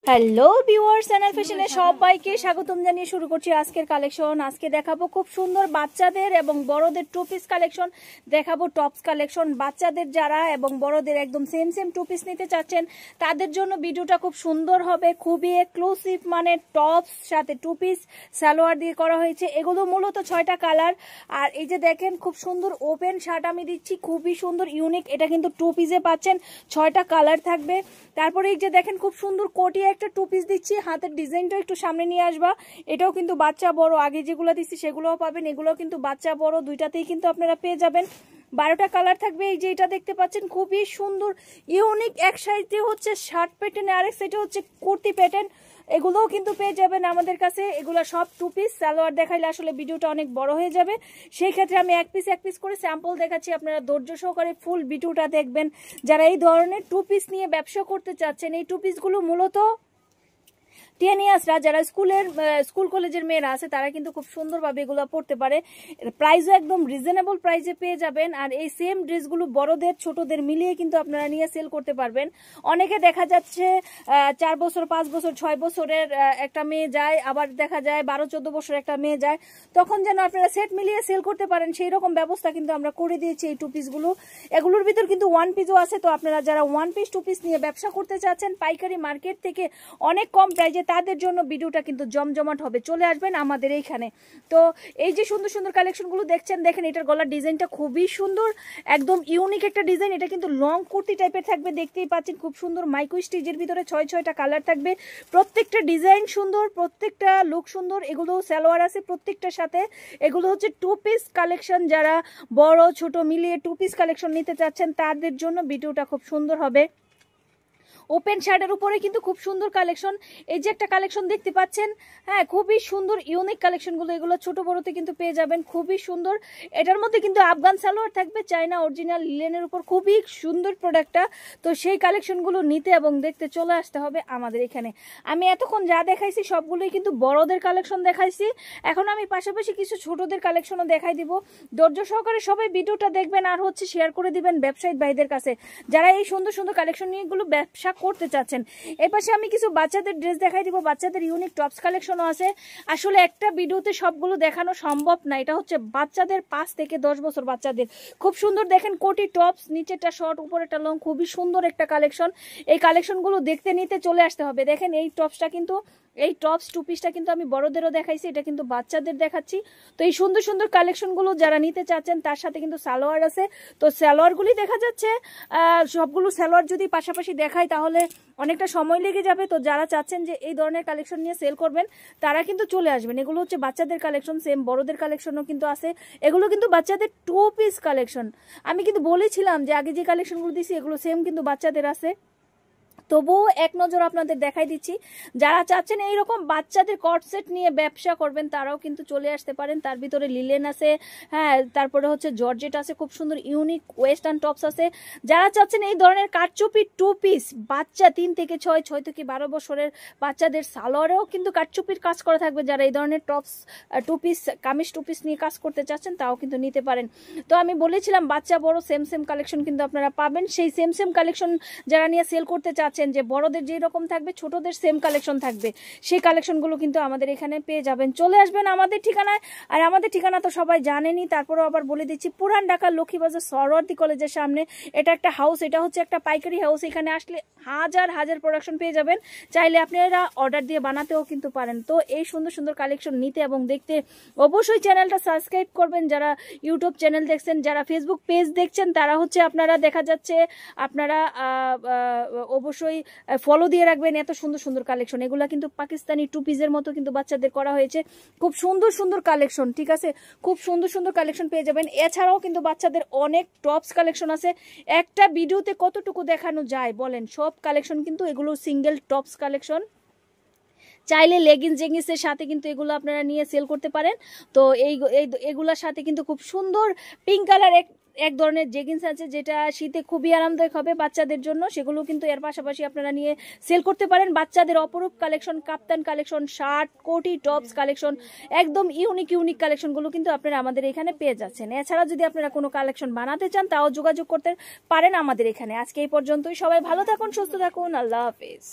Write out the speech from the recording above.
Hello viewers, channel ফ্যাশনে সবাইকে স্বাগতম জানিয়ে শুরু করছি আজকের কালেকশন। আজকে দেখাবো খুব সুন্দর বাচ্চাদের এবং বড়দের টু পিস কালেকশন, দেখাবো টপস কালেকশন। বাচ্চাদের যারা এবং বড়দের একদম সেম টু পিস নিতে চাচ্ছেন তাদের জন্য ভিডিওটা খুব সুন্দর হবে, খুবই এক্সক্লুসিভ, মানে টপস সাথে টু পিস সালোয়ার দিয়ে করা হয়েছে। এগুলো মূলত 6টা কালার। আর এই যে দেখেন খুব সুন্দর ওপেন শার্ট আমি দিচ্ছি, খুবই সুন্দর ইউনিক। এটা কিন্তু টু পিসে পাচ্ছেন, 6টা কালার থাকবে। তারপরে এই যে দেখেন খুব সুন্দর কোটি একটা টু পিস দিচ্ছি, হাতের ডিজাইনটা একটু সামনে নিয়ে আসবা। এটাও কিন্তু বাচ্চা বড়, আগে যেগুলো দিচ্ছি সেগুলোও পাবেন, এগুলোও কিন্তু বাচ্চা বড় দুইটাতেই কিন্তু আপনারা পেয়ে যাবেন। 12টা কালার থাকবে। এই যে এটা দেখতে পাচ্ছেন খুবই সুন্দর ইউনিক, এক সাইডে হচ্ছে শার্ট প্যাটার্ন, আরেক সাইডে হচ্ছে কুর্তি প্যাটার্ন, এগুলোও কিন্তু পেয়ে যাবেন আমাদের কাছে। এগুলো সব টু পিস। সালোয়ার দেখাইলে আসলে ভিডিওটা অনেক বড় হয়ে যাবে, সেই ক্ষেত্রে আমি এক পিস করে স্যাম্পল দেখাচ্ছি, আপনারা ধৈর্য সহকারে ফুল ভিডিওটা দেখবেন। যারা এই ধরনের টু পিস নিয়ে ব্যবসা করতে চাচ্ছেন, এই টু পিসগুলো মূলত টেনিয়াসরা, যারা স্কুল কলেজের মেয়েরা আছে তারা কিন্তু খুব সুন্দরভাবে এগুলো পড়তে পারে। প্রাইসও একদম রিজনেবল প্রাইসে পেয়ে যাবেন। আর এই সেম ড্রেসগুলো বড়দের ছোটদের মিলিয়ে কিন্তু আপনারা নিয়ে সেল করতে পারবেন। অনেকে দেখা যাচ্ছে 4 বছর 5 বছর 6 বছরের একটা মেয়ে যায়, আবার দেখা যায় 12-14 বছর একটা মেয়ে যায়, তখন যেন আপনারা সেট মিলিয়ে সেল করতে পারেন সেই রকম ব্যবস্থা কিন্তু আমরা করে দিয়েছি এই টু পিসগুলো। এগুলোর ভিতর কিন্তু ওয়ান পিসও আছে। তো আপনারা যারা ওয়ান পিস টু পিস নিয়ে ব্যবসা করতে চাচ্ছেন পাইকারি মার্কেট থেকে অনেক কম প্রাইসে, তাদের জন্য ভিডিওটা কিন্তু জমজমাট হবে। চলে আসবেন আমাদের এইখানে। তো এই যে সুন্দর কালেকশনগুলো দেখছেন, দেখেন এটার গলার ডিজাইনটা খুবই সুন্দর, একদম ইউনিক একটা ডিজাইন। এটা কিন্তু লং কুর্তি টাইপের থাকবে, দেখতেই পাচ্ছেন খুব সুন্দর মাইক্রো স্টিচের ভিতরে 6টা কালার থাকবে। প্রত্যেকটা ডিজাইন সুন্দর, প্রত্যেকটা লুক সুন্দর। এগুলো সালোয়ার আছে প্রত্যেকটার সাথে। এগুলো হচ্ছে টু পিস কালেকশন। যারা বড় ছোট মিলিয়ে টু পিস কালেকশন নিতে চাচ্ছেন তাদের জন্য ভিডিওটা খুব সুন্দর হবে। ওপেন শার্টের উপরে কিন্তু খুব সুন্দর কালেকশন। এই যে একটা কালেকশন দেখতে পাচ্ছেন, হ্যাঁ খুবই সুন্দর ইউনিক কালেকশনগুলো। এগুলো ছোট বড়তে কিন্তু পেয়ে যাবেন, খুবই সুন্দর। এটার মধ্যে কিন্তু আফগান সালোয়ার থাকবে, চায়না অরিজিনাল লিলেনের উপর, খুবই সুন্দর প্রোডাক্টটা। তো সেই কালেকশনগুলো নিতে এবং দেখতে চলে আসতে হবে আমাদের এখানে। আমি এতক্ষণ যা দেখাইছি সবগুলোই কিন্তু বড়দের কালেকশন দেখাইছি, এখন আমি পাশাপাশি কিছু ছোটদের কালেকশনও দেখাই দিব। ধৈর্য সহকারে সবাই ভিডিওটা দেখবেন আর হচ্ছে শেয়ার করে দিবেন ব্যবসায়িক ভাইদের কাছে যারা এই সুন্দর কালেকশন নিয়ে এগুলো ব্যবসা করতে চাচ্ছেন। এই পাশে আমি কিছু বাচ্চাদের ড্রেস দেখাই দিব, বাচ্চাদের ইউনিক টপস কালেকশনও আছে। আসলে একটা ভিডিওতে সবগুলো দেখানো সম্ভব না। এটা হচ্ছে বাচ্চাদের 5 থেকে 10 বছর বাচ্চাদের। খুব সুন্দর দেখেন কোটি টপস, নিচেরটা শর্ট উপরেরটা লং, খুবই সুন্দর একটা কালেকশন। এই কালেকশনগুলো দেখতে নিতে চলে আসতে হবে। দেখেন এই টপসটা কিন্তু, এই টপস টু পিসটা কিন্তু আমি বড়দেরও দেখাইছি, এটা কিন্তু বাচ্চাদের দেখাচ্ছি। তো এই সুন্দর কালেকশনগুলো যারা নিতে চাচ্ছেন তার সাথে কিন্তু সালোয়ার আছে। তো সালোয়ারগুলি দেখা যাচ্ছে সবগুলো সালোয়ার যদি পাশাপাশি দেখাই তাহলে অনেকটা সময় লেগে যাবে। তো যারা চাচ্ছেন যে এই ধরনের কালেকশন নিয়ে সেল করবেন তারা কিন্তু চলে আসবেন। এগুলো হচ্ছে বাচ্চাদের কালেকশন, সেম বড়দের কালেকশনও কিন্তু আছে। এগুলো কিন্তু বাচ্চাদের টু পিস কালেকশন। আমি কিন্তু বলেছিলাম যে আগে যে কালেকশনগুলো দিচ্ছি এগুলো সেম কিন্তু বাচ্চাদের আছে, তবুও এক নজর আপনাদের দেখাই দিচ্ছি। যারা চাচ্ছেন এইরকম বাচ্চাদের কট সেট নিয়ে ব্যবসা করবেন তারাও কিন্তু চলে আসতে পারেন। তার ভিতরে লিলেন আছে, হ্যাঁ, তারপরে হচ্ছে জর্জেট আছে, খুব সুন্দর ইউনিক ওয়েস্টার্ন টপস আছে। যারা চাচ্ছেন এই ধরনের কারচুপি টু পিস, বাচ্চা 3 থেকে 6, 6 থেকে 12 বছরের বাচ্চাদের সালোয়ারেও কিন্তু কারচুপির কাজ করা থাকবে। যারা এই ধরনের tops two piece, kameez two piece নিয়ে কাজ করতে চাচ্ছেন তাও কিন্তু নিতে পারেন। তো আমি বলেছিলাম বাচ্চা বড় সেম কালেকশন কিন্তু আপনারা পাবেন। সেই সেম কালেকশন যারা নিয়ে সেল করতে চাচ্ছেন, যে বড়দের যেই রকম থাকবে ছোটদের সেম কালেকশন থাকবে, সেই কালেকশনগুলো কিন্তু আমাদের এখানে পেয়ে যাবেন। চলে আসবেন আমাদের ঠিকানায়। আর আমাদের ঠিকানা তো সবাই জানেনই, তারপরেও আবার বলে দিচ্ছি, পুরান ঢাকার লক্ষ্মীবাজার সরোয়ার্দী কলেজের সামনে। এটা একটা হাউস, এটা হচ্ছে একটা পাইকারি হাউস। এখানে আসলে হাজার প্রোডাকশন পেয়ে যাবেন। চাইলে আপনারা অর্ডার দিয়ে বানাতেও কিন্তু পারেন। তো এই সুন্দর কালেকশন নিতে এবং দেখতে অবশ্যই চ্যানেলটা সাবস্ক্রাইব করবেন। যারা ইউটিউব চ্যানেল দেখছেন, যারা ফেসবুক পেজ দেখছেন, তারা হচ্ছে আপনারা দেখা যাচ্ছে আপনারা অবশ্যই ফলো দিয়ে রাখবেন। এত সুন্দর কালেকশন, এগুলা কিন্তু পাকিস্তানি টু পিসের মতো কিন্তু বাচ্চাদের করা হয়েছে। খুব সুন্দর কালেকশন, ঠিক আছে, খুব সুন্দর কালেকশন পেয়ে যাবেন। এছাড়াও কিন্তু বাচ্চাদের অনেক টপস কালেকশন আছে। একটা ভিডিওতে কতটুকু দেখানো যায় বলেন? সব কালেকশন কিন্তু এগুলো সিঙ্গেল টপস কালেকশন। চাইলে জেগিংসের সাথে কিন্তু এগুলো আপনারা নিয়ে সেল করতে পারেন। তো এগুলোর সাথে কিন্তু খুব সুন্দর পিঙ্ক কালার এক ধরনের জেগিংস আছে, যেটা শীতে খুবই আরামদায়ক হবে বাচ্চাদের জন্য। সেগুলো কিন্তু এর পাশাপাশি আপনারা নিয়ে সেল করতে পারেন। বাচ্চাদের অপরূপ কালেকশন, কাপ্তান কালেকশন, শার্ট, কোটি, টপস কালেকশন, একদম ইউনিক কালেকশনগুলো কিন্তু আপনারা আমাদের এখানে পেয়ে যাচ্ছেন। এছাড়া যদি আপনারা কোনো কালেকশন বানাতে চান তাও যোগাযোগ করতে পারেন আমাদের এখানে। আজকে এই পর্যন্তই। সবাই ভালো থাকুন, সুস্থ থাকুন, আল্লাহ হাফেজ।